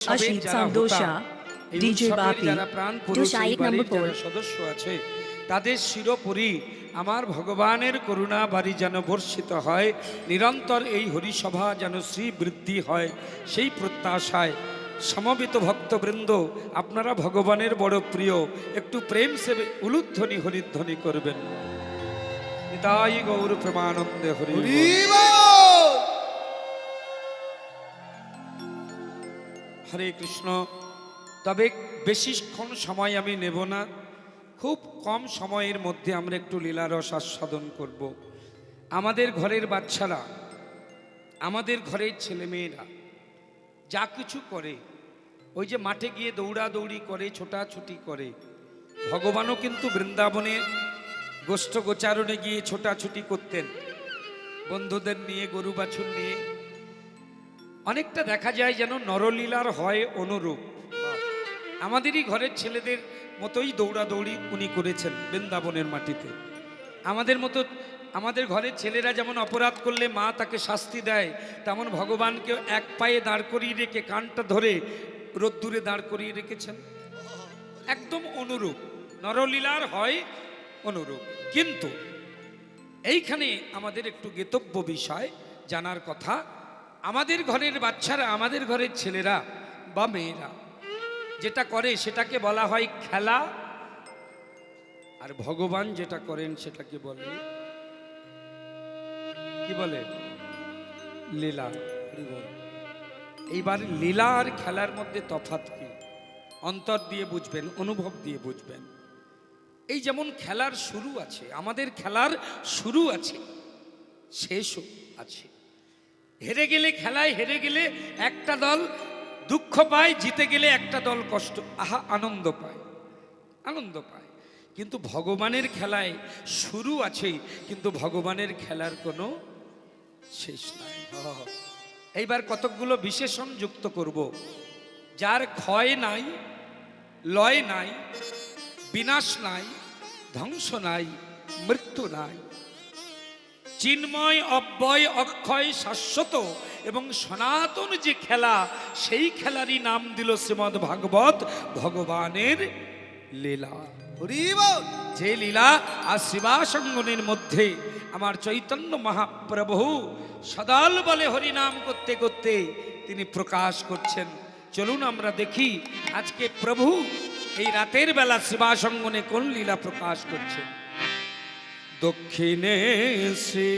Ashit Samdosha, DJ Bapi, जो शायक number 4 সদস্য আছে তাদের শিরোপরি আমার ভগবানের করুণা বাড়ি যেন বর্ষিত হয়, নিরন্তর এই হরিসভা যেন শ্রী বৃদ্ধি হয়, সেই প্রত্যাশায় সমবেত ভক্তবৃন্দ আপনারা ভগবানের বড় প্রিয়, একটু প্রেম সেবে উলুধ্বনি হরিধ্বনি করবেন। নিতাই গৌর প্রেমানন্দে হরি হরে কৃষ্ণ। তবে বেশিক্ষণ সময় আমি নেব না, খুব কম সময়ের মধ্যে আমরা একটু লীলারস আস্বাদন করব। আমাদের ঘরের বাচ্চারা, আমাদের ঘরের ছেলেমেয়েরা যা কিছু করে, ওই যে মাঠে গিয়ে দৌড়াদৌড়ি করে, ছোটাছুটি করে, ভগবানও কিন্তু বৃন্দাবনে গোষ্ঠ গোচারণে গিয়ে ছোটাছুটি করতেন বন্ধুদের নিয়ে, গরু বাছুর নিয়ে। অনেকটা দেখা যায় যেন নরলীলার হয় অনুরূপ। আমাদেরই ঘরের ছেলেদের মতোই দৌড়াদৌড়ি উনি করেছেন বৃন্দাবনের মাটিতে। আমাদের মতো আমাদের ঘরের ছেলেরা যেমন অপরাধ করলে মা তাকে শাস্তি দেয়, তেমন ভগবানকে এক পায়ে দাঁড় করিয়ে রেখে কানটা ধরে রোদ্দুরে দাঁড় করিয়ে রেখেছেন। একদম অনুরূপ, নরলীলার হয় অনুরূপ। কিন্তু এইখানে আমাদের একটু জ্ঞেতব্য বিষয় জানার কথা, আমাদের ঘরের বাচ্চারা, আমাদের ঘরের ছেলেরা বা মেয়েরা যেটা করে সেটাকে বলা হয় খেলা, আর ভগবান যেটা করেন সেটাকে বলে কি বলে? লীলা। এইবার লীলা আর খেলার মধ্যে তফাৎ কি? অন্তর দিয়ে বুঝবেন, অনুভব দিয়ে বুঝবেন। এই যেমন খেলার শুরু আছে, আমাদের খেলার শুরু আছে, শেষও আছে। হেরে গেলে, খেলায় হেরে গেলে একটা দল দুঃখ পায়, জিতে গেলে একটা দল কষ্ট, আনন্দ পায়, আনন্দ পায়। কিন্তু ভগবানের খেলায় শুরু আছে, কিন্তু ভগবানের খেলার কোনো শেষ নাই। এইবার কতকগুলো বিশেষণ যুক্ত করব। যার ক্ষয় নাই, লয় নাই, বিনাশ নাই, ধ্বংস নাই, মৃত্যু নাই, চিন্ময়, অব্যয়, অক্ষয়, শাশ্বত এবং সনাতন যে খেলা, সেই খেলারই নাম দিল শ্রীমদ্ ভাগবত ভগবানের লীলা। যে লীলা আর শিবাসঙ্গনের মধ্যে আমার চৈতন্য মহাপ্রভু সদাল বলে হরিনাম করতে করতে তিনি প্রকাশ করছেন। চলুন আমরা দেখি আজকে প্রভু এই রাতের বেলা শিবাসঙ্গনে কোন লীলা প্রকাশ করছেন। দক্ষিণে শ্রী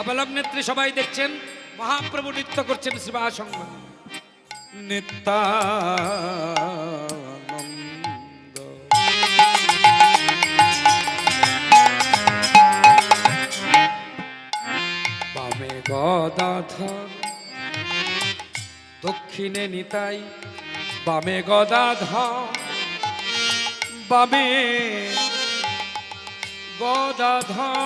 অবলগ্ন নেত্রী সবাই দেখছেন, মহাপ্রভু নৃত্য করছেন শিবাসঙ্গনে। নিত্যানন্দ বামে গদাধর, দক্ষিণে নিতাই, বামে গদাধর, বামে গদাধর।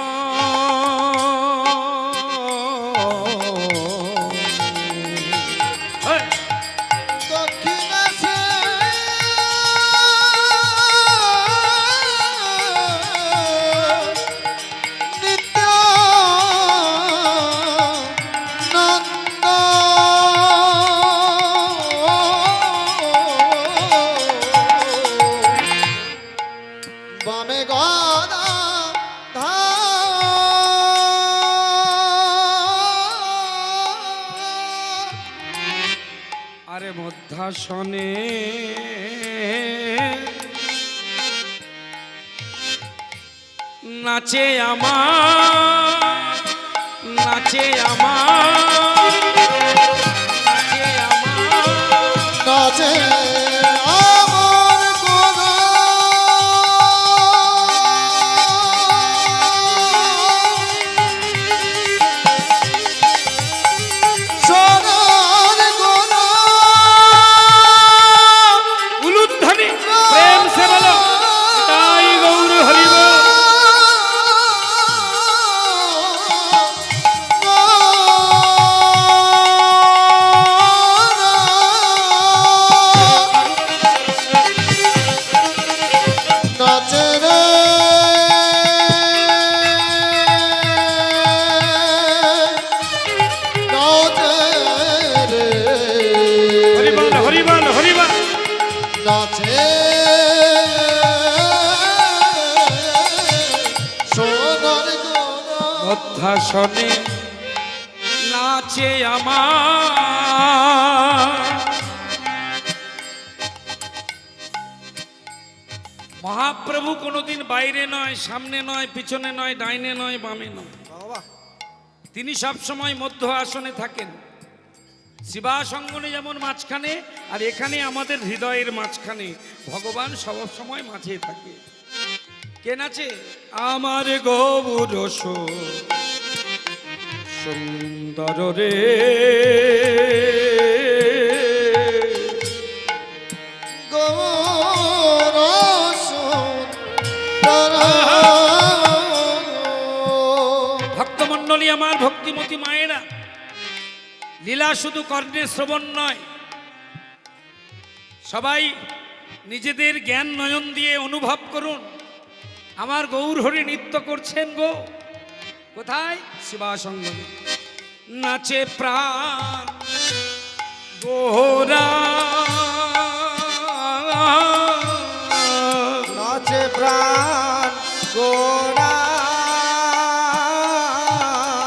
আরে মধ্যাসনে নাচে আমার, নাচে আমার, নাচে আমার, নাচে সিংহাসনে নাচে আমার। মহাপ্রভু কোনোদিন বাইরে নয়, সামনে নয়, পিছনে নয়, ডাইনে নয়, বামে নয়, তিনি সব সময় মধ্য আসনে থাকেন। শিবাসঙ্গনে যেমন মাঝখানে, আর এখানে আমাদের হৃদয়ের মাঝখানে ভগবান সব সময় মাঝে থাকে। কে নাচে? আমার গৌর সুন্দর রে, ভক্তমণ্ডলী, আমার ভক্তিমতী মায়েরা, লীলা শুধু কর্ণে শ্রবণ নয়, সবাই নিজেদের জ্ঞান নয়ন দিয়ে অনুভব করুন। আমার গৌর হরি নৃত্য করছেন গো। কোথায়? শিবাসঙ্গনে নাচে প্রাণ গোরা, নাচে প্রাণ গোরা,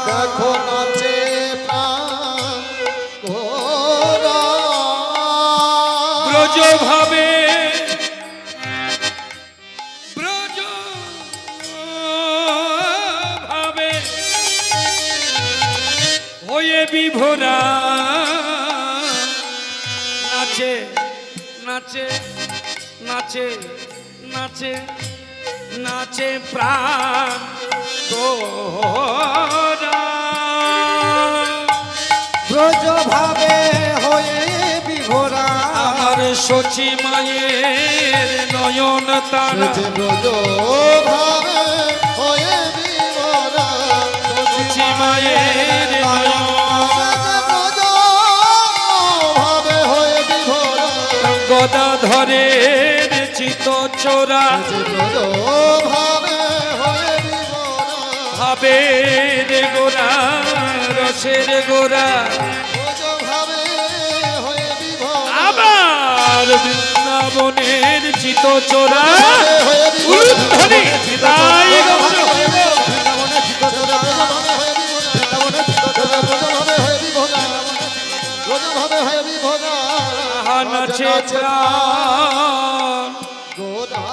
দেখো নাচে প্রাণ গোরা, ব্রজ ভাবে, ব্রজ ভাবে হয়ে বিভোরা, নাচে নাচে নাচে নাচে নাচে প্রাণ গোরা, ব্রজ ভাবে হয়ে বিভোরা, আমার সচি মায়ের নয়ন তারা, ব্রজ ভাবে হয়ে বিভোরা, সচি মায়ের নয়ন, ব্রজ ভাবে হয়ে বিভোরা, গদাধরের চিত চোরা, ব্রজ ভাবে হয়ে বিভোরা, ভাবের গোরা, রসের গোরা, ব্রজ ভাবে হয়ে বিভোরা, আবার বৃন্দাবনের চিত চোরা, হয়ে বিভোরা, উলুধ্বনি তাই গৌর। বৃন্দাবনে চিত্তচোরা, বৃন্দাবনে চিত্তচোরা, ব্রজ ভাবে হয়ে বিভোরা, ব্রজ ভাবে হয়ে বিভোরা, আহা নাচে প্রাণ গোরা,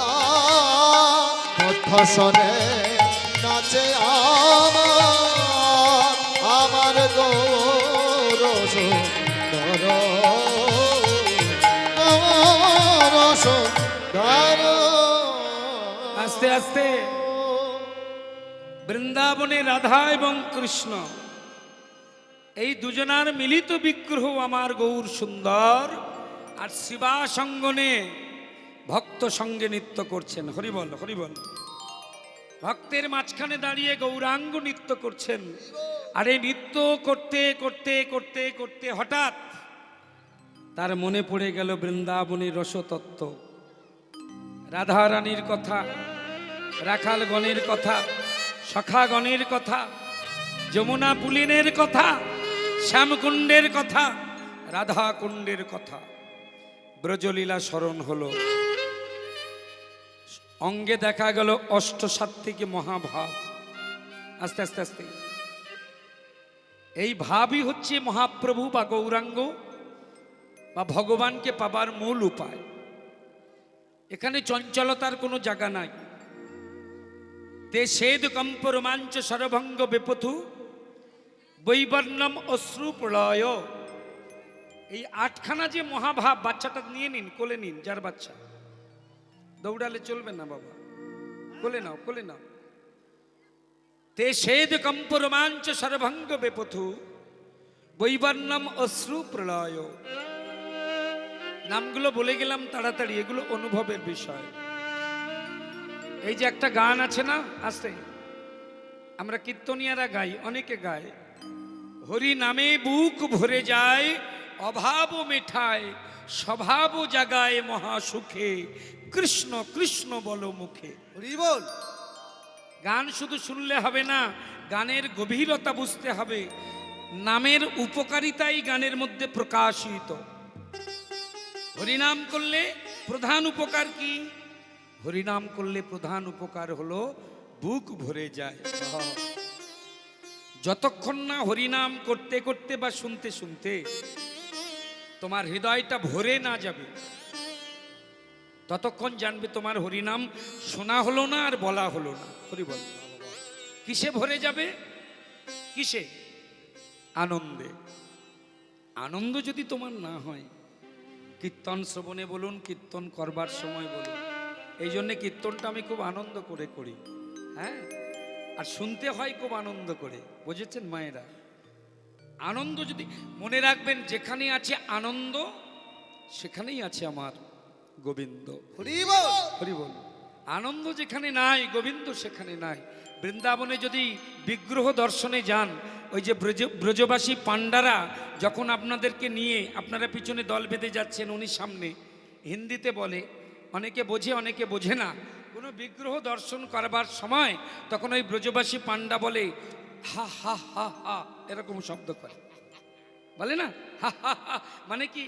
মধ্যসনে নাচে আমার, আমার গৌর সুন্দর, আমার সুন্দর। আস্তে আস্তে বৃন্দাবনে রাধা এবং কৃষ্ণ, এই দুজনার মিলিত বিগ্রহ আমার গৌর সুন্দর, আর শিবাসঙ্গনে ভক্ত সঙ্গে নৃত্য করছেন। হরিবল হরিবল। ভক্তের মাঝখানে দাঁড়িয়ে গৌরাঙ্গ নৃত্য করছেন। আর এই নৃত্য করতে করতে করতে করতে হঠাৎ তার মনে পড়ে গেল বৃন্দাবনের রসতত্ত্ব, রাধারানীর কথা, রাখালগণের কথা, সখাগণের কথা, যমুনা পুলিনের কথা, শ্যামকুণ্ডের কথা, রাধা কুণ্ডের কথা। ব্রজলীলা স্মরণ হলো, অঙ্গে দেখা গেল অষ্টসাত্ত্বিক মহাভাব। আস্তে আস্তে আস্তে এই ভাবই হচ্ছে মহাপ্রভু বা গৌরাঙ্গ বা ভগবানকে পাবার মূল উপায়। এখানে চঞ্চলতার কোনো জায়গা নাই। তে সেদ কম্প রোমাঞ্চ সরভঙ্গ বেপথু বৈবর্ণম অশ্রু প্রলয়। এই আটখানা যে মহাভাব, বাচ্চাটা নিয়ে নিন, কোলে নিন, যার বাচ্চা, দৌড়ালে চলবে না বাবা, কোলে নাও, কোলে নাও। তে সেদ কম্প রোমাঞ্চ সরভঙ্গ বেপথু বৈবর্ণম অশ্রু প্রলয়। নামগুলো বলে গেলাম তাড়াতাড়ি, এগুলো অনুভবের বিষয়। এই যে একটা গান আছে না, আস্তে, আমরা কীর্তনিয়ারা গাই, অনেকে গায়, হরি নামে বুক ভরে যায়, অভাব মেঠায়, স্বভাব জাগায় মহাসুখে, কৃষ্ণ কৃষ্ণ বলো মুখে। হরি বল। গান শুধু শুনলে হবে না, গানের গভীরতা বুঝতে হবে। নামের উপকারিতাই গানের মধ্যে প্রকাশিত। হরিনাম করলে প্রধান উপকার কি? হরিনাম করলে প্রধান উপকার হলো বুক ভরে যায়। যতক্ষণ না হরিনাম করতে করতে বা শুনতে শুনতে তোমার হৃদয়টা ভরে না যাবে, ততক্ষণ জানবে তোমার হরিনাম শোনা হলো না আর বলা হলো না। হরি বল। কিসে ভরে যাবে? কিসে? আনন্দে। আনন্দ যদি তোমার না হয়, কীর্তন শ্রবণে বলুন, কীর্তন করবার সময় বলুন, এই জন্যে কীর্তনটা আমি খুব আনন্দ করে করি, হ্যাঁ, আর শুনতে হয় খুব আনন্দ করে, বুঝেছেন মায়েরা? আনন্দ যদি মনে রাখবেন, যেখানে আছে আনন্দ সেখানেই আছে আমার গোবিন্দ। হরি বল। হরি বল। আনন্দ যেখানে নাই, গোবিন্দ সেখানে নাই। বৃন্দাবনে যদি বিগ্রহ দর্শনে যান, ওই যে ব্রজবাসী পাণ্ডারা যখন আপনাদেরকে নিয়ে, আপনারা পিছনে দল বেঁধে যাচ্ছেন, উনি সামনে, হিন্দিতে বলে, অনেকে বোঝে অনেকে বোঝে না, কোনো বিগ্রহ দর্শন করবার সময় তখন ওই ব্রজবাসী পাণ্ডা বলে হা হা হা হা, এরকম শব্দ করে, বলে না হা হা হা, মানে কি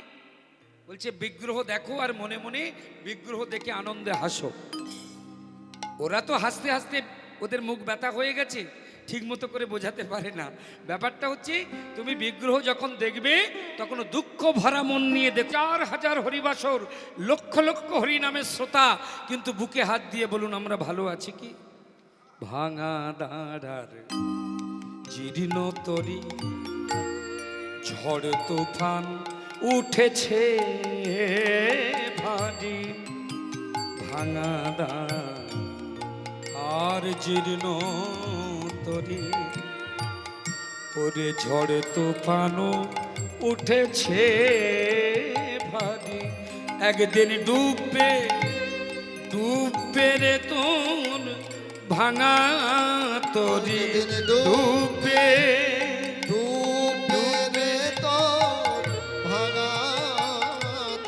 বলছে? বিগ্রহ দেখো আর মনে মনে বিগ্রহ দেখে আনন্দে হাসো। ওরা তো হাসতে হাসতে ওদের মুখ ব্যথা হয়ে গেছে, ঠিক মতো করে বোঝাতে পারে না। ব্যাপারটা হচ্ছে, তুমি বিগ্রহ যখন দেখবে তখন দুঃখ ভরা মন নিয়ে দেখো। 4000 হরিবাসর, লক্ষ লক্ষ হরিনামের শ্রোতা, কিন্তু বুকে হাত দিয়ে বলুন, আমরা ভালো আছি কি? ভাঙা দাঁড়ার জীর্ণ তরি, ঝড় তুফান উঠেছে ভারী, ভাঙা দাঁড় আর জীর্ণ তরি, ওরে ঝড় তুফানও উঠেছে ভারী, একদিন ডুববে ডুববে রে তোর ভাঙা তরি, ডুববে ডুবে তোর ভাঙা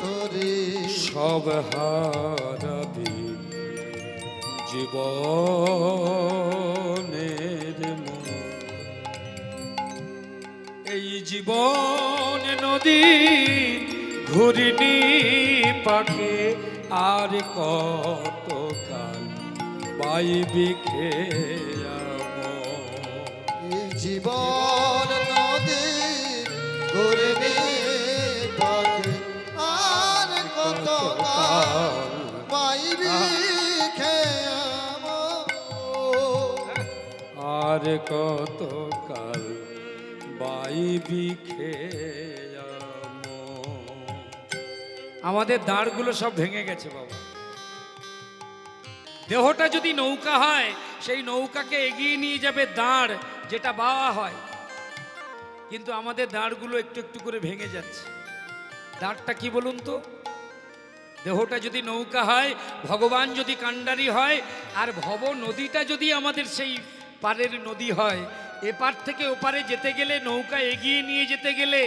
তরি, সব হারাবি জীবনের মোহ, এই জীবন নদী ঘুরিনি পাকে, আর কত কাল পাইবি খেয়া এই জীবন নদী ঘুরবে পাকে, আর কত কাল পাইবি খেয়াম, আর কত কাল বাইবি খেয়া। আমাদের দাঁড়গুলো সব ভেঙে গেছে বাবা। দেহটা যদি নৌকা হয়, সেই নৌকাকে এগিয়ে নিয়ে যাবে দাঁড়, যেটা বাওয়া হয়, কিন্তু আমাদের দাঁড়গুলো একটু একটু করে ভেঙে যাচ্ছে। দাঁড়টা কি বলুন তো? দেহটা যদি নৌকা হয়, ভগবান যদি কাণ্ডারি হয়, আর ভব নদীটা যদি আমাদের সেই পারের নদী হয়, এপার থেকে ওপারে যেতে গেলে, নৌকা এগিয়ে নিয়ে যেতে গেলে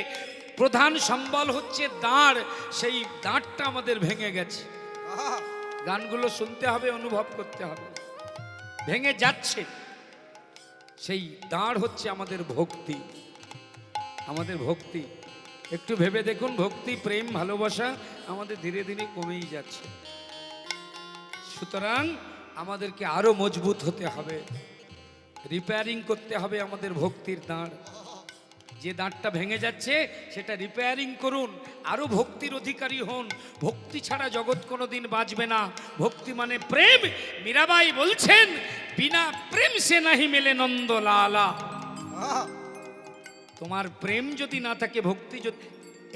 প্রধান সম্বল হচ্ছে দাঁড়, সেই দাঁড়টা আমাদের ভেঙে গেছে। গানগুলো শুনতে হবে, অনুভব করতে হবে, ভেঙে যাচ্ছে। সেই দাঁড় হচ্ছে আমাদের ভক্তি, আমাদের ভক্তি। একটু ভেবে দেখুন, ভক্তি, প্রেম, ভালোবাসা আমাদের ধীরে ধীরে কমেই যাচ্ছে। সুতরাং আমাদেরকে আরো মজবুত হতে হবে, রিপেয়ারিং করতে হবে আমাদের ভক্তির দাঁড়। যে দাঁড়টা ভেঙে যাচ্ছে সেটা রিপেয়ারিং করুন, আরো ভক্তির অধিকারী হন। ভক্তি ছাড়া জগৎ কোনোদিন বাঁচবে না। ভক্তি মানে প্রেম। মীরাবাই বলছেন, বিনা প্রেম সে নাহি মেলে নন্দ লালা। তোমার প্রেম যদি না থাকে, ভক্তি যদি,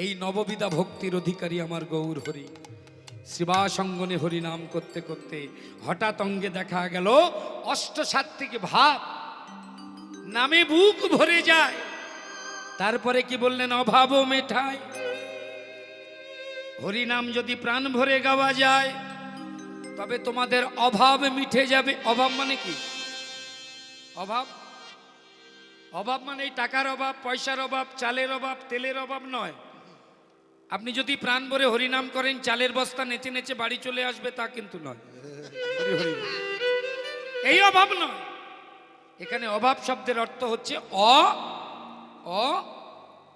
এই নববিধা ভক্তির অধিকারী আমার গৌর হরি। শিবাসঙ্গনে হরি নাম করতে করতে হঠাৎ অঙ্গে দেখা গেল অষ্টসাত্ত্বিক ভাব, নামে বুক ভরে যায়। তারপরে কি বললেন? অভাব মেটায়। হরিনাম যদি প্রাণ ভরে গাওয়া যায়, তবে তোমাদের অভাব মিটে যাবে। অভাব মানে কি? অভাব, অভাব মানে এই টাকার অভাব, পয়সার অভাব, চালের অভাব, তেলের অভাব নয়। আপনি যদি প্রাণ ভরে হরিনাম করেন, চালের বস্তা নেচে নেচে বাড়ি চলে আসবে, তা কিন্তু নয়। এই অভাব নয়। এখানে অভাব শব্দের অর্থ হচ্ছে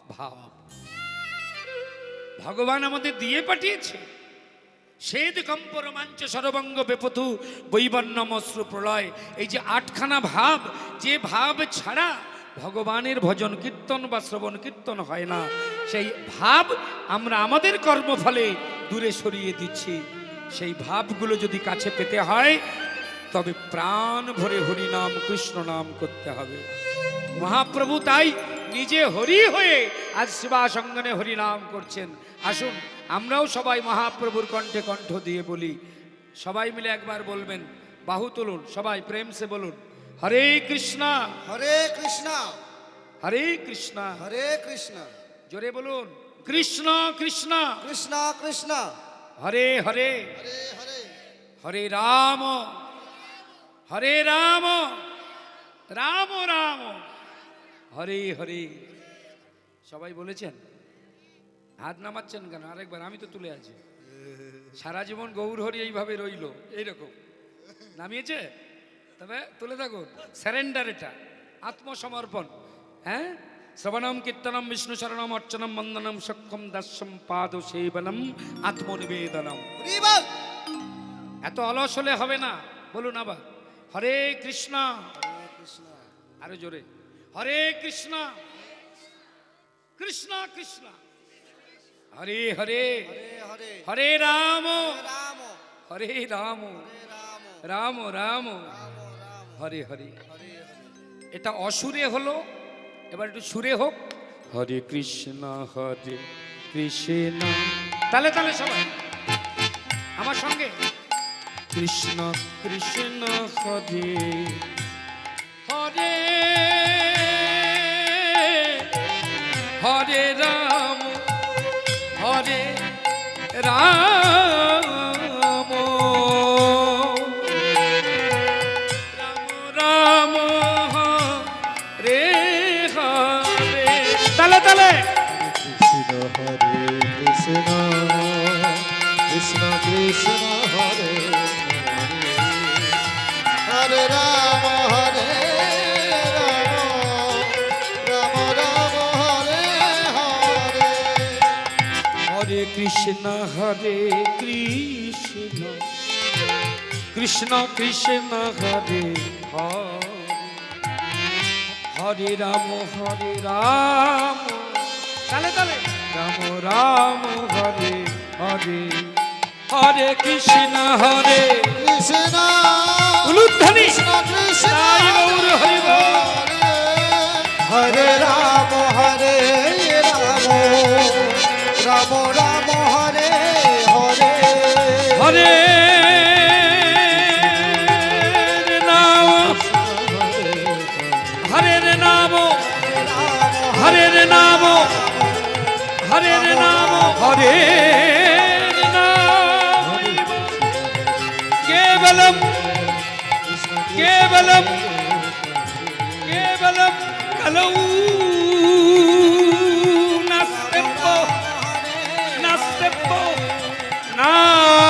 অভাব। ভগবান আমাদের দিয়ে পাঠিয়েছে। শ্বেদ কম্প রোমাঞ্চ সর্বঙ্গ বেপথু বৈবর্ণমশ্রু প্রলয়। এই যে 8খানা ভাব, যে ভাব ছাড়া ভগবানের ভজন কীর্তন বা শ্রবণ কীর্তন হয় না, সেই ভাব আমরা আমাদের কর্মফলে দূরে সরিয়ে দিচ্ছি। সেই ভাবগুলো যদি কাছে পেতে হয় তবে প্রাণ ভরে হরি নাম কৃষ্ণ নাম করতে হবে। মহাপ্রভু তাই নিজে হরি হয়ে আজ শিবাসঙ্গনে হরি নাম করছেন। আসুন আমরাও সবাই মহাপ্রভুর কণ্ঠে কণ্ঠ দিয়ে বলি। সবাই মিলে একবার বলবেন, বাহু তুলুন, সবাই প্রেম সে বলুন, হরে কৃষ্ণ হরে কৃষ্ণ হরে কৃষ্ণ। হরে কৃষ্ণ জোরে বলুন, কৃষ্ণ কৃষ্ণ কৃষ্ণ কৃষ্ণ হরে হরে হরে হরে হরে রাম হরে রাম রাম রাম হরে হরে। সবাই বলেছেন? হাত নামাচ্ছেন কেন? আরেকবার, আমি তো তুলে আছি। সারা জীবন গৌর হরি এইভাবে রইল, এইরকম নামিয়েছে, তবে তুলে থাকুন। স্যারেন্ডার, এটা আত্মসমর্পণ। হ্যাঁ, শ্রবণম কীর্তনম বিষ্ণু শরণম অর্চনম বন্দনম সক্ষম দাস্যম পাদ সেবনম আত্মনিবেদনম। হরি বল। এত অলস হলে হবে না, বলুন আবার, হরে কৃষ্ণ। আরো জোরে, হরে কৃষ্ণ কৃষ্ণ কৃষ্ণ হরে হরে হরে হরে হরে রাম রাম হরে রাম রাম রাম রাম রাম হরে হরে। হরে হরে এটা অসুরে হলো, এবার একটু সুরে হোক, হরে কৃষ্ণ হরে কৃষ্ণ। তালে তালে সবাই আমার সঙ্গে, কৃষ্ণ কৃষ্ণ হরে হরে হরে রাম হরে রাম রাম রাম হরে হরে। তালে তালে, কৃষ্ণ হরে কৃষ্ণ কৃষ্ণ কৃষ্ণ হরে হরে রাম হরে রাম রাম রাম হরে হরে হরে কৃষ্ণ হরে কৃষ্ণ কৃষ্ণ কৃষ্ণ হরে হরে হরে রাম তালে তালে, রাম রাম হরে হরে হরে কৃষ্ণ হরে কৃষ্ণ উলুধ্বনি কৃষ্ণ কৃষ্ণ তাই গৌর হরি বল। হরে রাম রাম রাম হরে হরে হরে নাম হরে নাম হরে নাম হরে নাম হরে নাম কেবলম কেবলম কেবলম কলৌ নাস্তেপো নাস্তেপো নাস্তেপো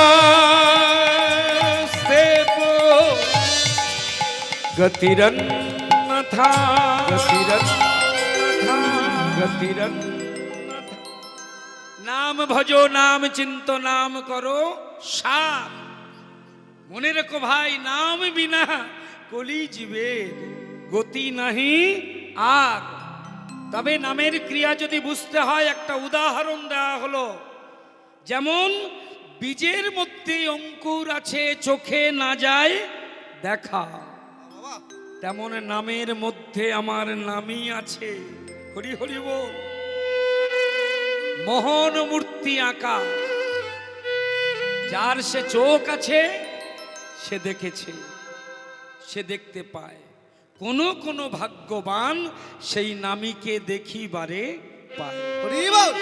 গতিরন্নথা গতিরন্নথা। নাম ভজো নাম চিন্ত নাম করো সার। মনে রেখো ভাই, নাম বিনা কলি জীবের গতি নাহি আর। তবে নামের ক্রিয়া যদি বুঝতে হয়, একটা উদাহরণ দেওয়া হলো, যেমন বীজের মধ্যে অঙ্কুর আছে, চোখে না যায় দেখা, তেমন নামের মধ্যে আমার নামই আছে। হরি হরি বল। মোহন মূর্তি আঁকা, যার সে চোখ আছে সে দেখেছে, সে দেখতে পায়। কোন কোন ভাগ্যবান সেই নামীকে দেখিবারে পায়। হরি বল।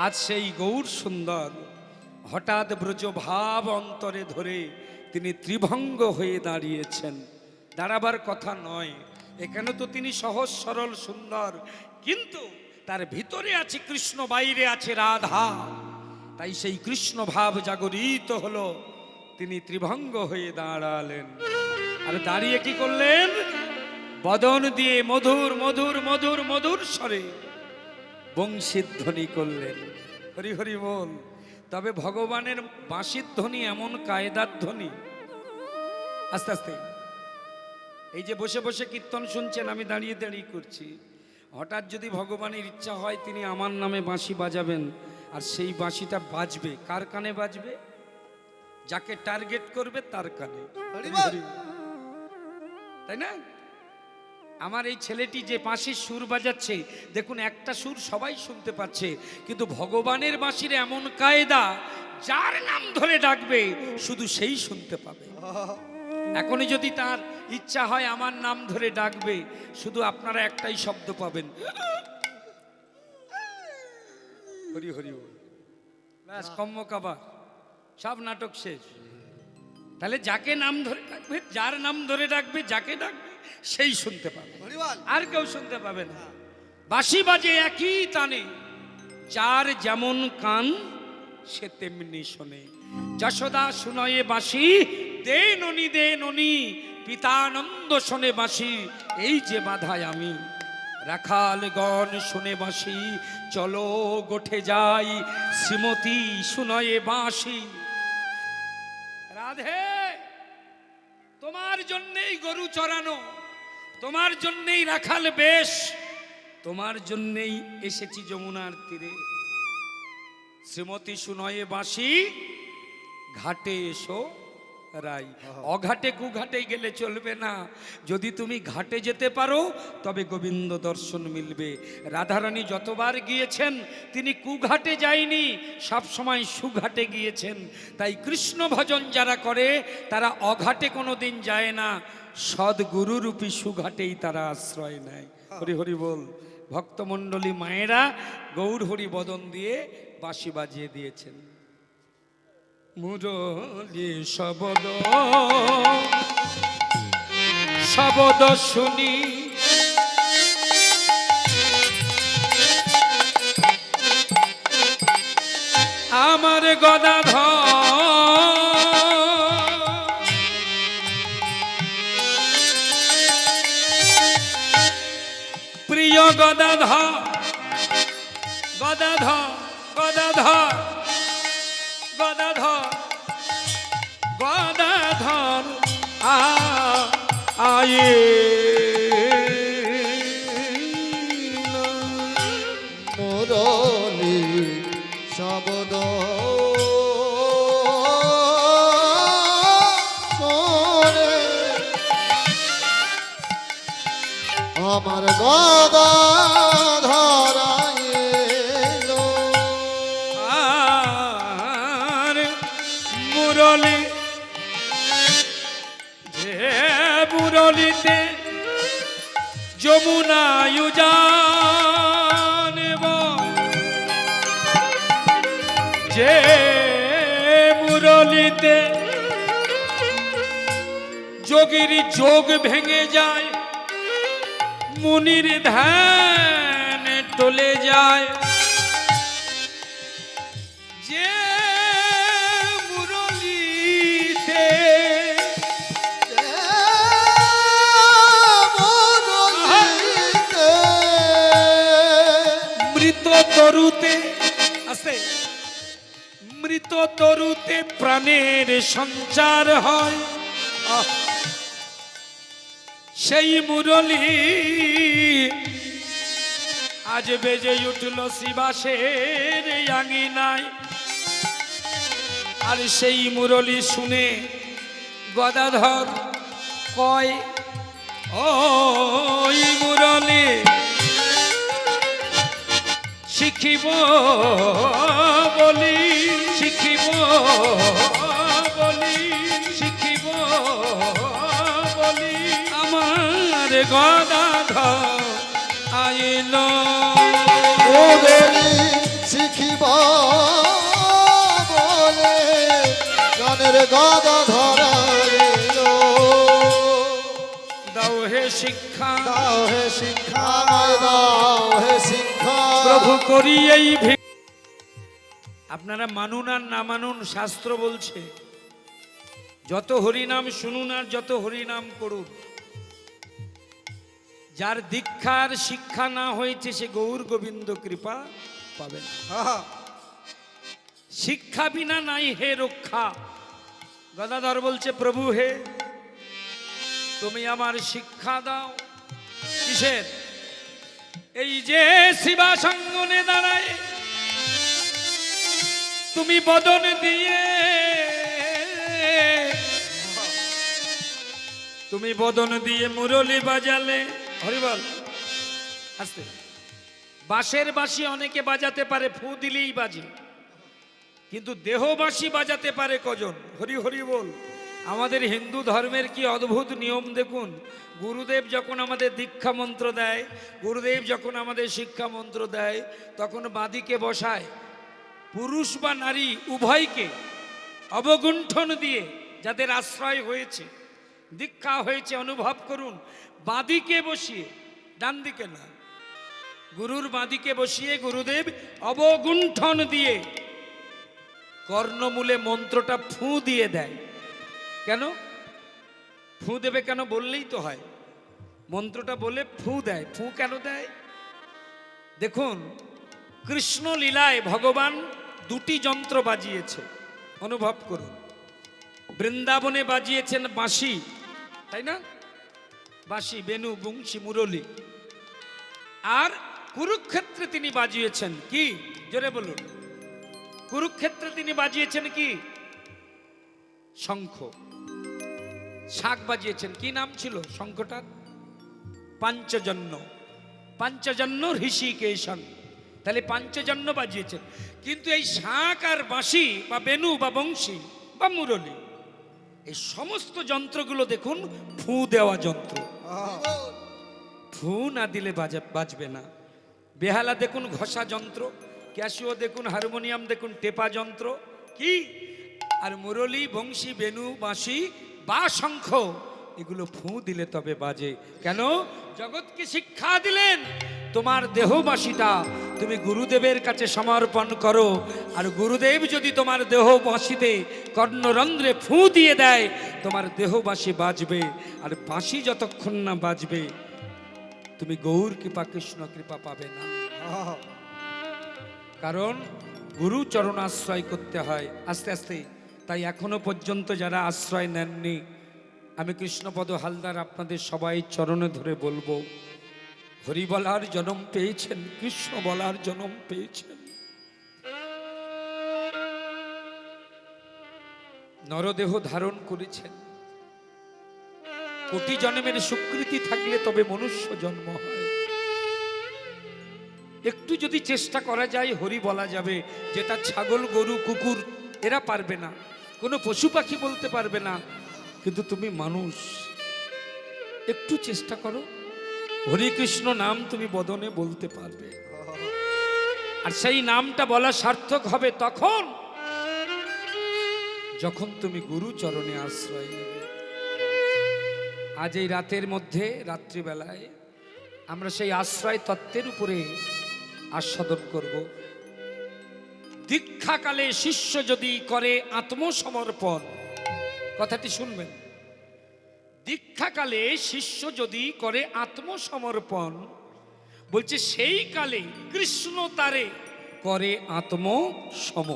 আজ সেই গৌর সুন্দর হঠাৎ ব্রজভাব অন্তরে ধরে তিনি ত্রিভঙ্গ হয়ে দাঁড়িয়েছেন। দাঁড়াবার কথা নয়, এখানে তো তিনি সহজ সরল সুন্দর, কিন্তু তার ভিতরে আছে কৃষ্ণ, বাইরে আছে রাধা। তাই সেই কৃষ্ণ ভাব জাগরিত হলো, তিনি ত্রিভঙ্গ হয়ে দাঁড়ালেন। আর দাঁড়িয়ে কি করলেন? বদন দিয়ে মধুর মধুর মধুর মধুর স্বরে বংশীর ধ্বনি করলেন। হরি হরি বল। তবে ভগবানের বাঁশির ধ্বনি এমন কায়দার ধ্বনি, আস্তে আস্তে এই যে বসে বসে কীর্তন শুনছেন, আমি দাঁড়িয়ে দাঁড়িয়ে করছি। হঠাৎ যদি ভগবানের ইচ্ছা হয় তিনি আমার নামে বাঁশি বাজাবেন, আর সেই বাঁশিটা বাজবে কার কানে বাজবে? যাকে টার্গেট করবে তার কানে, তাই না? আমার এই ছেলেটি যে বাঁশির সুর বাজাচ্ছে, দেখুন একটা সুর সবাই শুনতে পাচ্ছে, কিন্তু ভগবানের বাঁশির এমন কায়দা, যার নাম ধরে ডাকবে শুধু সেই শুনতে পাবে। এখনই যদি তার ইচ্ছা হয় আমার নাম ধরে ডাকবে, শুধু আপনারা একটাই শব্দ পাবেন, হরি হরি বল, ব্যাস কম্মকাবার, সব নাটক শেষ। তাহলে যাকে নাম ধরে ডাকবে, যার নাম ধরে ডাকবে, যাকে ডাকবে সেই শুনতে পাবে, আর কেউ শুনতে পাবে না। বাঁশি বাজে একই টানে, যার যেমন কান সে তেমনি শোনে। যশোদা শুনয়ে বাঁশি, দে ননি দে ননি, পিতানন্দ শোনে বাঁশি, এই যে বাধায় আমি। রাখাল গণ শুনে বাঁশি, চলো গোঠে যাই, শ্রীমতী শুনয়ে বাঁশি। রাধে, তোমার জন্যেই গরু চড়ানো, তোমার জন্যেই রাখাল বেশ, তোমার জন্যেই এসেছি যমুনার তীরে। শ্রীমতী শুনয়ে বাঁশি, ঘাটে এসো রাই। অঘাটে কুঘাটে গেলে চলবে না, যদি তুমি ঘাটে যেতে পারো তবে গোবিন্দ দর্শন মিলবে। রাধারানী যতবার গিয়েছেন তিনি কুঘাটে যায়নি, সব সময় সুঘাটে গিয়েছেন। তাই কৃষ্ণ ভজন যারা করে তারা অঘাটে কোনো দিন যায় না, সদ্গুরুরূপী সুঘাটেই তারা আশ্রয় নেয়। হরি হরি বল। ভক্তমণ্ডলী মায়েরা গৌর হরি বদন দিয়ে বাঁশি বাজিয়ে দিয়েছেন। মুরলি শবদ শবদ শুনি, আমার গদাধর প্রিয় গদাধর, গদাধর গদাধর গদাধর গদাধর আয়ে মুরলি শবদ শোনে, আমার গদাধর আইলো। আর মুরলি, যে মুরলিতে যমুনায়ু জানব, যে মুরলিতে যোগীর যোগ ভেঙে যায়, মুনির ধ্যান টলে যায়, যে মুরলিতে মৃত তরুতে আছে, মৃত তরুতে প্রাণের সঞ্চার হয়, সেই মুরলি আজ বেজে উঠল শিবাসের আঙিনায়। আর সেই মুরলি শুনে গদাধর কয়, ওই মুরলি শিখিব বলি, শিখিব বলি, শিখিব বলি, আমার গদাধর আইল। শিখিব বলে গানের গদাধর আইলো। দাও হে শিক্ষা, দাও হে শিক্ষা, দাও হে শিক্ষা, প্রভু করি এই আপনারা মানুন আর না মানুন, শাস্ত্র বলছে যত হরিনাম শুনুন আর যত হরিনাম করুন, যার দীক্ষার শিক্ষা না হয়েছে সে গৌর গোবিন্দ কৃপা পাবেন। শিক্ষা বিনা নাই হে রক্ষা। গদাধর বলছে, প্রভু হে তুমি আমার শিক্ষা দাও। কিসের? এই যে শিবা সঙ্গনে দাঁড়ায় তুমি বদন দিয়ে, তুমি বদন দিয়ে মুরলি বাজালে। হরিবল আস্তে। বাঁশের বাঁশি অনেকে বাজাতে পারে, ফু দিলেই বাজে, কিন্তু দেহবাসী বাজাতে পারে কজন? হরি হরি বল। আমাদের হিন্দু ধর্মের কি অদ্ভুত নিয়ম দেখুন। গুরুদেব যখন আমাদের দীক্ষা মন্ত্র দেয়, গুরুদেব যখন আমাদের শিক্ষা মন্ত্র দেয়, তখন বাদিকে বসায়, পুরুষ বা নারী উভয়কে অবগুণ্ঠন দিয়ে, যাদের আশ্রয় হয়েছে, দীক্ষা হয়েছে, অনুভব করুন, বাদিকে বসিয়ে, ডান দিকে না, গুরুর বাদিকে বসিয়ে গুরুদেব অবগুণ্ঠন দিয়ে কর্ণমূলে মন্ত্রটা ফু দিয়ে দেয়। কেন ফু দেবে? কেন বললেই তো হয়। মন্ত্রটা বলে ফু দেয়। ফু কেন দেয়? দেখুন, কৃষ্ণ লীলায় ভগবান দুটি যন্ত্র বাজিয়েছে, অনুভব করুন। বৃন্দাবনে বাজিয়েছেন বাঁশি, তাই না? বাঁশি, বেনু, বংশী, মুরলী। আর কুরুক্ষেত্রে তিনি বাজিয়েছেন কি? জোরে বলুন। কুরুক্ষেত্রে তিনি বাজিয়েছেন কি? শঙ্খ। শাক বাজিয়েছেন, কি নাম ছিল শঙ্খটার? পাঞ্চজন্য। পাঞ্চজন্য ঋষিকেশন। তাহলে পাঞ্চজন্য বাজিয়েছেন। কিন্তু এই শাক আর বাঁশি বা বেনু বা বংশী বা মুরলী, এই সমস্ত যন্ত্রগুলো দেখুন ফু দেওয়া যন্ত্র। ফু না দিলে বাজবে না। বেহালা দেখুন ঘষা যন্ত্র, ক্যাশিও দেখুন, হারমোনিয়াম দেখুন টেপা যন্ত্র কি। আর মুরলী, বংশী, বেনু, বাঁশি বা শঙ্খ, এগুলো ফু দিলে তবে বাজে। কেন? জগৎকে শিক্ষা দিলেন, তোমার দেহবাসীটা তুমি গুরুদেবের কাছে সমর্পণ করো। আর গুরুদেব যদি তোমার দেহবাসীতে কর্ণরন্ধ্রে ফু দিয়ে দেয়, তোমার দেহবাসী বাজবে। আর বাঁশি যতক্ষণ না বাজবে, তুমি গৌর কৃপা, কৃষ্ণ কৃপা পাবে না। কারণ গুরু চরণাশ্রয় করতে হয় আস্তে আস্তে। তাই এখনো পর্যন্ত যারা আশ্রয় নেননি, আমি কৃষ্ণপদ হালদার আপনাদের সবাই চরণে ধরে বলবো, হরি বলার জন্ম পেয়েছেন, কৃষ্ণ বলার জন্ম পেয়েছেন। নরদেহ ধারণ করেছেন। কোটি জন্মের স্বীকৃতি থাকলে তবে মনুষ্য জন্ম হয়। একটু যদি চেষ্টা করা যায় হরি বলা যাবে, যেটা ছাগল, গরু, কুকুর এরা পারবে না, কোনো পশু পাখি বলতে পারবে না। কিন্তু তুমি মানুষ, একটু চেষ্টা করো, হরি কৃষ্ণ নাম তুমি বদনে বলতে পারবে। আর সেই নামটা বলা সার্থক হবে তখন, যখন তুমি গুরু চরণে আশ্রয় নেবে। আজ এই রাতের মধ্যে, রাত্রিবেলায় আমরা সেই আশ্রয় তত্ত্বের উপরে আস্বাদন করব। দীক্ষাকালে শিষ্য যদি করে আত্মসমর্পণ, কথাটি শুনবেন, দীক্ষাকালে শিষ্য যদি করে আত্মসমর্পণ, বলছে সেই কালে কৃষ্ণ তারে করে আত্মসম।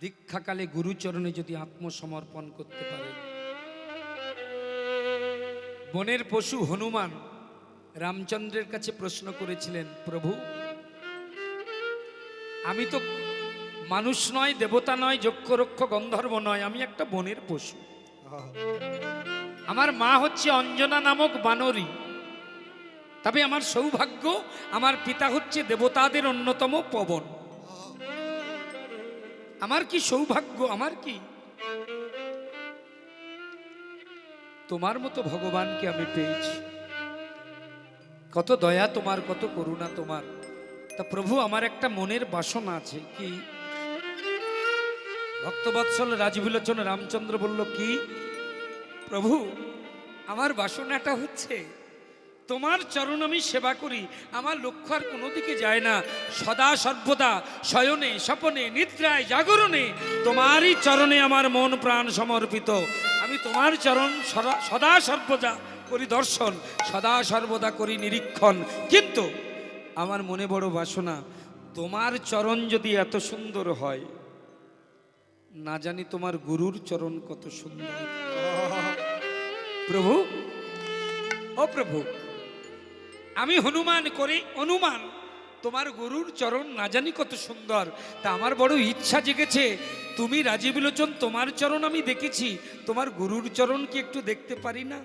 দীক্ষাকালে গুরুচরণে যদি আত্মসমর্পণ করতে পারে। বনের পশু হনুমান রামচন্দ্রের কাছে প্রশ্ন করেছিলেন, প্রভু আমি তো মানুষ নয়, দেবতা নয়, যক্ষ রক্ষ গন্ধর্ব নয়, আমি একটা বনের পশু। আমার মা হচ্ছে অঞ্জনা নামক বানরী। তবে আমার সৌভাগ্য, আমার পিতা হচ্ছে দেবতাদের অন্যতম পবন। আমার কি সৌভাগ্য, আমার কি! তোমার মতো ভগবানকে আমি পেয়েছি। কত দয়া তোমার, কত করুণা তোমার। তা প্রভু আমার একটা মনের বাসনা আছে। কি? ভক্তবৎসল রাজবিলোচন রামচন্দ্র বলল, কি? প্রভু আমার বাসনাটা হচ্ছে তোমার চরণ আমি সেবা করি, আমার লক্ষ্য আর কোনো দিকে যায় না। সদা সর্বদা শয়নে স্বপনে নিদ্রায় জাগরণে তোমারই চরণে আমার মন প্রাণ সমর্পিত। আমি তোমার চরণ সদা সর্বদা করি দর্শন, সদা সর্বদা করি নিরীক্ষণ। কিন্তু আমার মনে বড় বাসনা, তোমার চরণ যদি এত সুন্দর হয়, না জানি তোমার গুরুর চরণ কত সুন্দর। প্রভু, ও প্রভু, আমি হনুমান করি অনুমান তোমার গুরুর চরণ না জানি কত সুন্দর। তা আমার বড় ইচ্ছা জেগেছে, তুমি রাজীব লোচন, তোমার চরণ আমি দেখেছি, তোমার গুরুর চরণ কি একটু দেখতে পারি না?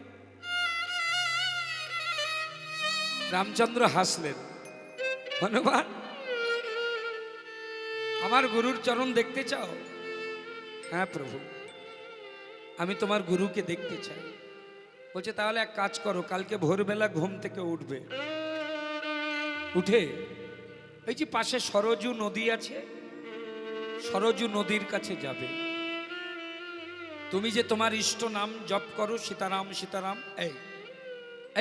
রামচন্দ্র হাসলেন। হনুমান, আমার গুরুর চরণ দেখতে চাও? হ্যাঁ প্রভু, আমি তোমার গুরুকে দেখতে চাই। বলছে তাহলে এক কাজ করো, কালকে ভোরবেলা ঘুম থেকে উঠবে, উঠে এই যে পাশে সরজু নদী আছে, সরজু নদীর কাছে যাবে। তুমি যে তোমার ইষ্ট নাম জপ করো, সীতারাম সীতারাম,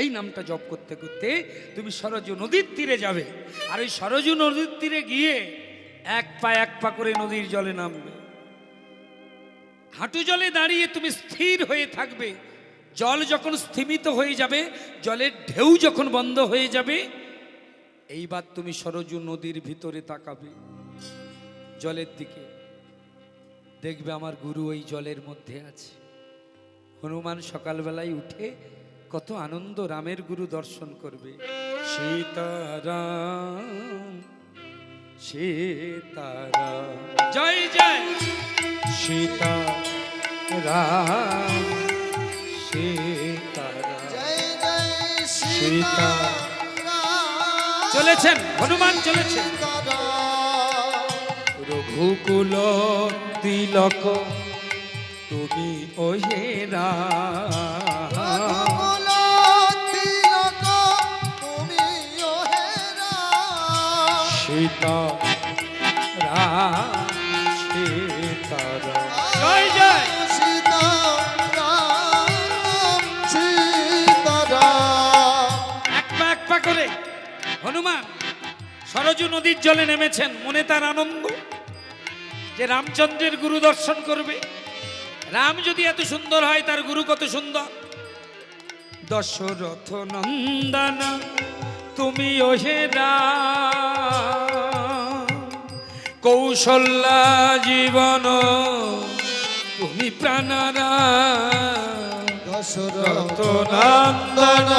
এই নামটা জপ করতে করতে তুমি সরজু নদীর তীরে যাবে। আর ওই সরজু নদীর তীরে গিয়ে এক পা করে নদীর জলে নামবে। হাঁটু জলে দাঁড়িয়ে তুমি স্থির হয়ে থাকবে। জল যখন স্থিমিত হয়ে যাবে, জলের ঢেউ যখন বন্ধ হয়ে যাবে, এইবার তুমি সরজু নদীর ভিতরে তাকাবে, জলের দিকে, দেখবে আমার গুরু ওই জলের মধ্যে আছে। হনুমান সকালবেলায় উঠে কত আনন্দ রামের গুরু দর্শন করবে। সীতারাম সীতারাম, জয় জয় সীতারাম সীতারাম, জয় জয় সীতা চলেছেন, হনুমান চলেছেন। রঘুকুল তিলক তুমি ওহে রাম, সীতা রাম সীতারাম, জয় জয় এক পা করে হনুমান সরজু নদীর জলে নেমেছেন। মনে তার আনন্দ যে রামচন্দ্রের গুরু দর্শন করবে। রাম যদি এত সুন্দর হয়, তার গুরু কত সুন্দর। দশরথ নন্দন তুমি ওহে রাম, কৌশল্যা জীবন তুমি প্রাণারাম। দশরথ নন্দন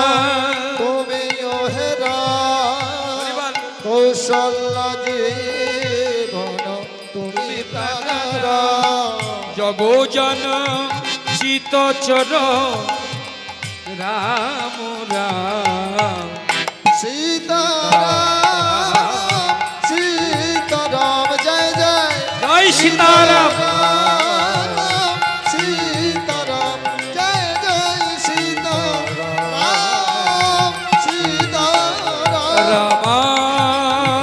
তুমি ওহে রাম, কৌশল্যা জীবন তুমি প্রাণারাম। জগজন চিতচর রাম রাম, সীতারাম সীতারাম, জয় জয় জয় সীতারাম, সীতারাম, জয় জয় সীতারাম সীতারাম। রামায়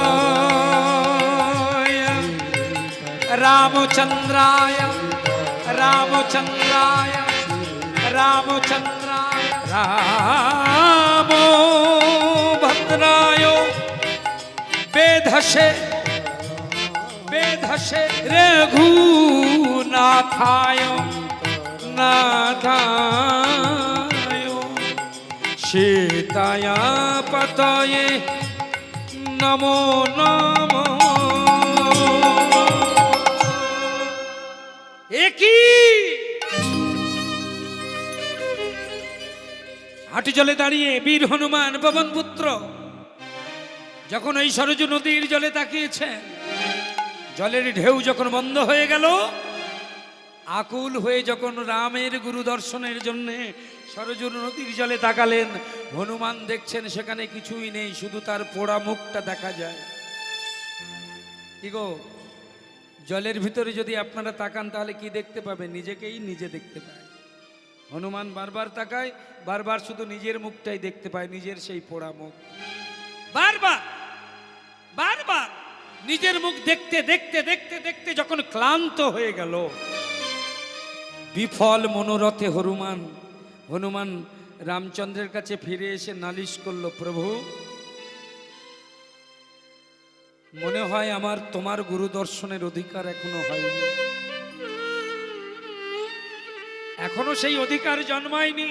রামচন্দ্রায় রামচন্দ্রায় রামচন্দ্রায় রাম ভদ্রায় বেধসে বেধসে রঘুনাথায় নাথায় সীতায়া পতয়ে নমো নমো। একই হাঁটু জলে দাঁড়িয়ে বীর হনুমান পবন পুত্র যখন ওই সরজু নদীর জলে তাকিয়েছেন, জলের ঢেউ যখন বন্ধ হয়ে গেল, আকুল হয়ে যখন রামের গুরু দর্শনের জন্য সরজু নদীর জলে তাকালেন, হনুমান দেখছেন সেখানে কিছুই নেই, শুধু তার পোড়া মুখটা দেখা যায়। কি গো, জলের ভিতরে যদি আপনারা তাকান তাহলে কি দেখতে পাবেন? নিজেকেই নিজে দেখতে পায়। হনুমান বারবার তাকায়, বারবার শুধু নিজের মুখটাই দেখতে পায়, নিজের সেই পোড়া মুখ। বারবার বারবার নিজের মুখ দেখতে দেখতে দেখতে দেখতে যখন ক্লান্ত হয়ে গেল, বিফল মনোরথে হনুমান রামচন্দ্রের কাছে ফিরে এসে নালিশ করলো, প্রভু মনে হয় আমার তোমার গুরু দর্শনের অধিকার এখনো হয়নি, এখনো সেই অধিকার জন্মায়নি।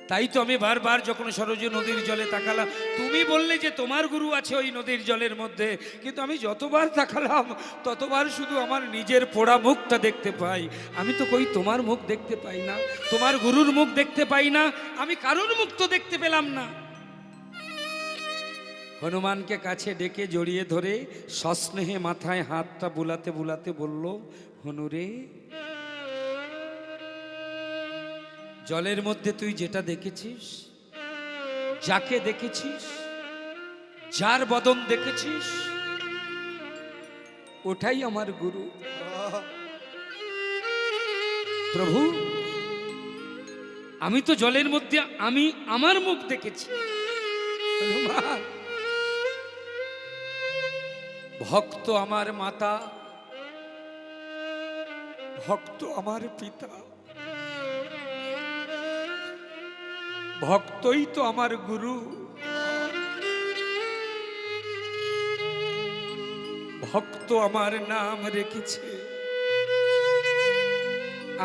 তাই তো আমি বারবার যখন সরজু নদীর জলে তাকালাম, তুমি বললে যে তোমার গুরু আছে ওই নদীর জলের মধ্যে, কিন্তু আমি যতবার তাকালাম ততবার শুধু আমার নিজের পোড়া মুখটা দেখতে পাই। আমি তো কই তোমার মুখ দেখতে পাই না, তোমার গুরুর মুখ দেখতে পাই না, আমি কারোর মুখ তো দেখতে পেলাম না। হনুমানকে কাছে ডেকে জড়িয়ে ধরে সস্নেহে মাথায় হাতটা বুলাতে বুলাতে বলল, হনুরে, জলের মধ্যে তুই যেটা দেখেছিস, যাকে দেখেছিস, যার বদন দেখেছিস, ওটাই আমার গুরু। প্রভু, আমি তো জলের মধ্যে আমি আমার মুখ দেখেছি। হনুমান, ভক্ত আমার মাতা, ভক্ত আমার পিতা, ভক্তই তো আমার গুরু। ভক্ত আমার নাম রেখেছে,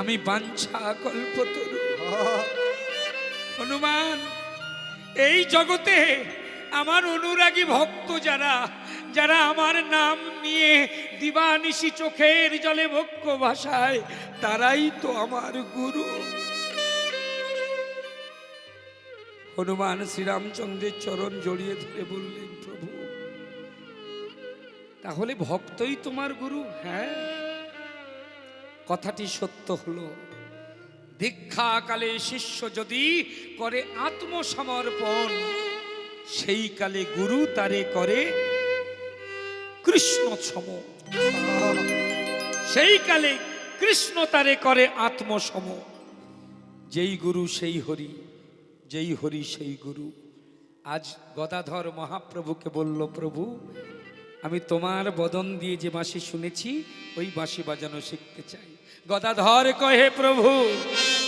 আমি বাঞ্ছা কল্পতরু। হনুমান, এই জগতে আমার অনুরাগী ভক্ত যারা, যারা আমার নাম নিয়ে দিবানিশি চোখের জলে বক্ষ ভাষায়, তারাই তো আমার গুরু। হনুমান শ্রীরামচন্দ্রের চরণ জড়িয়ে ধরে বললেন, প্রভু, তাহলে ভক্তই তোমার গুরু? হ্যাঁ, কথাটি সত্য হলো। দীক্ষাকালে শিষ্য যদি করে আত্মসমর্পণ, সেই কালে গুরু তারে করে কৃষ্ণ সম। সেই কালে কৃষ্ণ তারে করে আত্মসম। যেই গুরু সেই হরি, যেই হরি সেই গুরু। আজ গদাধর মহাপ্রভুকে বলল, প্রভু, আমি তোমার বদন দিয়ে যে বাঁশি শুনেছি ওই বাঁশি বাজানো শিখতে চাই। গদাধর কহে, প্রভু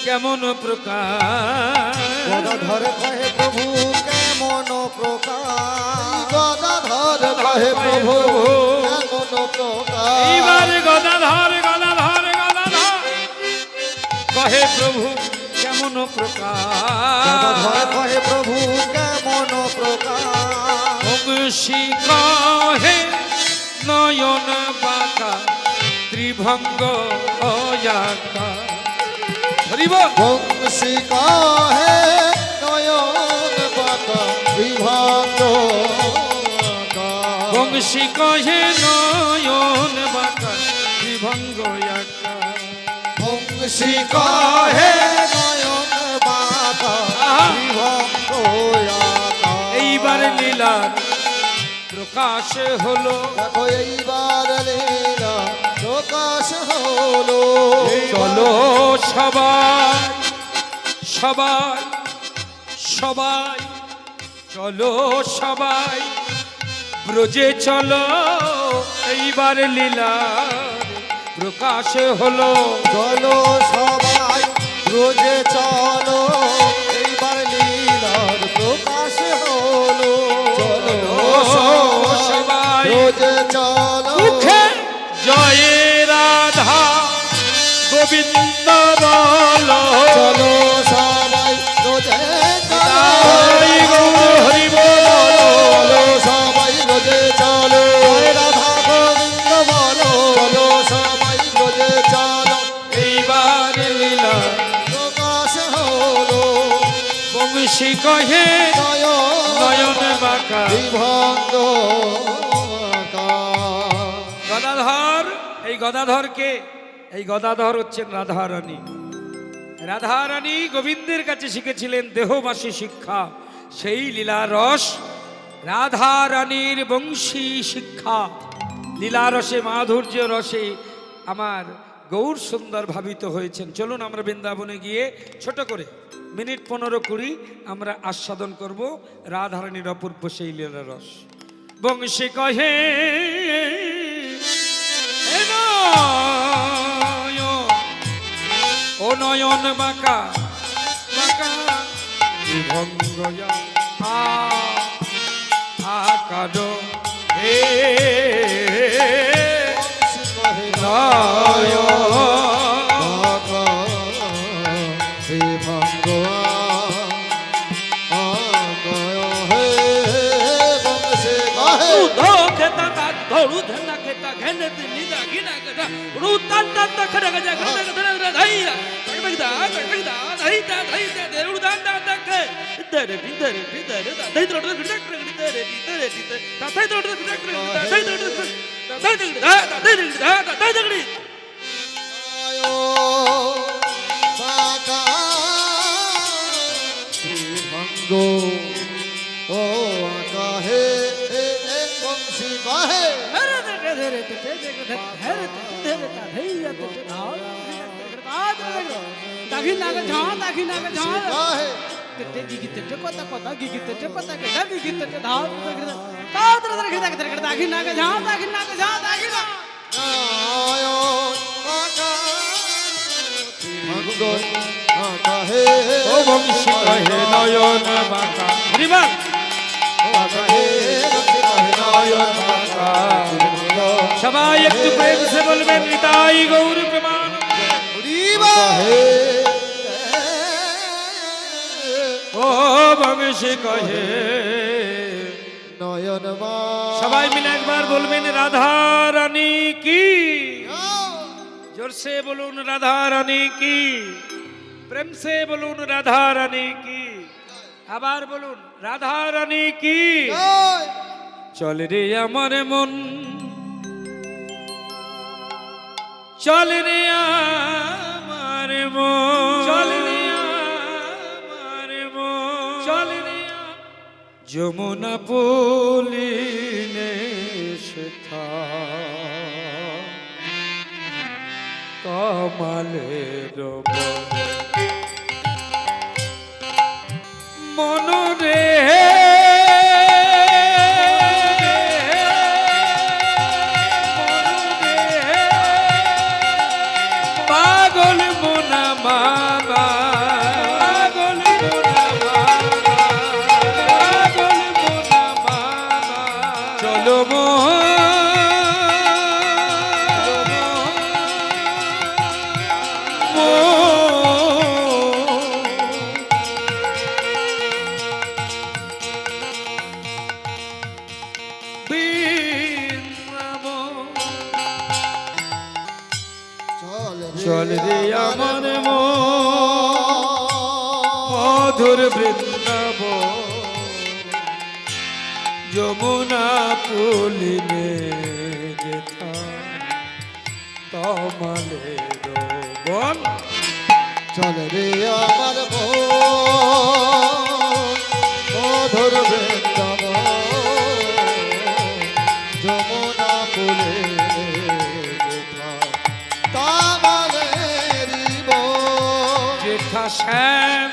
কেমন প্রকার? গদাধর কহে, প্রভু কেমন প্রকার? গদাধর কহে, প্রভু কেমন প্রকার? এইবার গদাধর গদাধর গদাধর কহে, প্রভু কেমন প্রকার? গদাধর কহে, প্রভু কেমন প্রকার? বংশী কহে, নয়ন বাঁকা ত্রিভঙ্গ অয়াকা। ধরিব বংশী কহে, নয়ন বাঁকা বিভঙ্গ। বংশী কহে, নয়ন বাঁকা ত্রিভঙ্গ অয়াকা। বংশী কহে, নয়ন বাঁকা বিভঙ্গ। এইবার লীলার প্রকাশ হলো, দেখো এইবার লীলা প্রকাশ হলো। চলো সবাই সবাই সবাই, চলো সবাই ব্রজে চলো, এইবার লীলার প্রকাশ হলো। চলো সবাই রোজে চলো, এইবার লীলার প্রকাশ হলো। চলো সবাই রোজে চলো, মুখে জয় রাধা গোবিন্দ বলো। চলো সবাই রোজে চলো, তাই গৌর হরি বলো। চলো সবাই রোজে চলো, জয় রাধা গোবিন্দ বলো। চলো সবাই রোজে চলো, এইবার লীলা প্রকাশ হলো। বংশী কহে, নয়ন বাঁকা বিভঙ্গ। গদাধর, এই গদাধরকে, এই গদাধর হচ্ছেন রাধারানী। রাধারানী গোবিন্দের কাছে শিখেছিলেন দেহবাসী শিক্ষা, সেই লীলা রস রাধারানীর বংশী শিক্ষা। লীলা রসে, মাধুর্য রসে আমার গৌর সুন্দর ভাবিত হয়েছেন। চলুন আমরা বৃন্দাবনে গিয়ে ছোট করে মিনিট 15-20 আমরা আস্বাদন করব রাধারানীর অপূর্ব সেই লীলা রস। বংশী কহে, ও নয়ন বাঁকা বাঁকা বিভঙ্গ আকার হে নয়ন ধরু ধনা খেতা ঘেনে তিনি দাগিনা গদা রুতান তান তা খড়া গজা খড়া গদা ধাইয়া তগদা তগদা ধাইতা ধাইতা দেরু দান দান তাকে দরে বিদরে বিদরে দাই তোড় গদা করে দরে বিদরে বিদরে তাই তোড় গদা করে দাই তোড় দাই দগড়ি আয়ো বাঁকা ভঙ্গ ও আকা হে এ বংশী কাহে কাহে আয়ো বাঁকা ভঙ্গ আকা হে ও বংশী কহে নয়ন বাঁকা হরিবল আকা হে নয়ন বাঁকা সবাই একটু প্রেম সে বলবেন নিতাই গৌর প্রমাণ কাহে ও বংশী কহে নয়ন মা সবাই মিলে একবার বলবেন রাধা রানী কি জোরসে বলুন রাধা রানী কি প্রেম সে বলুন রাধা রানী কি আবার বলুন রাধা রানী কি চল রে আমার মন চল রে আমার মন চল রে আমার মন চল রে যমুনা পুলিনে সেথা কমলের মন রে পাগল মোনা বাবা পাগল মোনা বাবা পাগল মোনা বাবা চলো চল রে আমার মধুর বৃন্দাব যমুনা পুলিনে যেথা তমালের বন চল রে আমার মধুর বৃন্দাব যমুনা পুলে যেথা শ্যাম